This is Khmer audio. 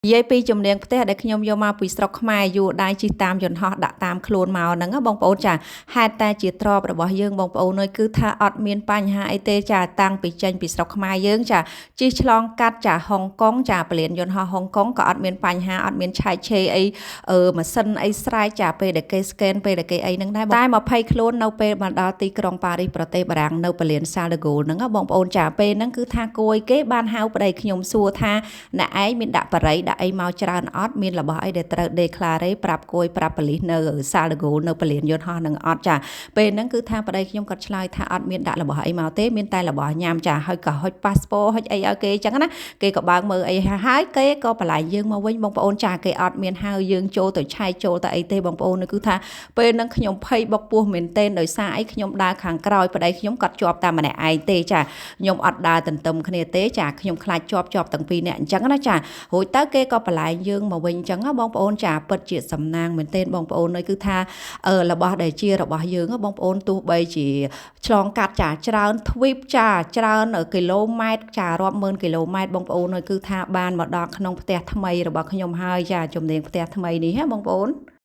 និយាយពីជំនាញផ្ទះដែលខ្ញុំយកមកពីស្រុកខ្មែរយួរដៃជិះតាមយន្តហោះដាក់តាមខ្លួនមកហ្នឹងណាបងប្អូនចាហេតុតែជាទ្របរបស់យើងបងប្អូនអើយគឺថាអត់មានបញ្ហាអីទេចាតាំងពីចេញពីស្រុកខ្មែរយើងចាជិះឆ្លងកាត់ចាហុងកុងចាពលានយន្តហោះហុងកុងក៏អត់មានបញ្ហាអត់មានឆែកឆេរអីម៉ាស៊ីនអីស្រែកចាពេលដែលគេស្កេនពេលដែលគេអីហ្នឹងដែរតែ20ខ្លួននៅពេលមកដល់ទីក្រុងប៉ារីសប្រទេសបារាំងនៅពលានសាល់ដឺហ្គោលហ្នឹងណាបងប្អូនចាពេលហ្នឹងគឺថាគួយគេបានហៅប្តីខ្ញុំសួរថាអ្នកឯងមានដាក់បរិយដាក់អីមកច្រើនអត់មានរបស់អីដែលត្រូវ declare ប្រាប់គួយប្រាប់ប៉ូលីសនៅសាល់ដឺហ្គោលនៅពលានយន្តហោះនឹងអត់ចាពេលហ្នឹងគឺថាប្តីខ្ញុំគាត់ឆ្លើយថាអត់មានដាក់របស់អីមកទេមានតែរបស់ញ៉ាំចាហើយក៏ហុច passport ហុចអីឲ្យគេអញ្ចឹងណាគេក៏បើកមើលអីហើយគេក៏បន្លែងយើងមកវិញបងប្អូនចាគេអត់មានហៅយើងចូលទៅឆែកចូលទៅអីទេបងប្អូនគឺថាពេលហ្នឹងខ្ញុំភ័យបុកពោះមែនទែនដោយសារអីខ្ញុំដើរខាងក្រោយប្តីខ្ញុំគាត់ជាប់តែម្នាក់ឯងទេចាខ្ញុំអត់ដើរទន្ទឹមគ្នាទេចាខ្ញុំខ្លាចជាប់ទាំងពីរនាក់អញ្ចឹងណាចារួចទៅគេក៏បន្លែងយើងមកវិញអញ្ចឹងណាបងប្អូនចាពិតជាសំណាងមែនទែនបងប្អូនគឺថារបស់ដែលជារបស់យើងបងប្អូនទោះបីជាឆ្លងកាត់ចាច្រើនទ្វីបចាច្រើនគីឡូម៉ែត្រចារាប់ម៉ឺនគីឡូម៉ែត្របងប្អូនគឺថាបានមកដល់ក្នុងផ្ទះថ្មីរបស់ខ្ញុំហើយចាជំនាញផ្ទះថ្មីនេះហ៎បងប្អូន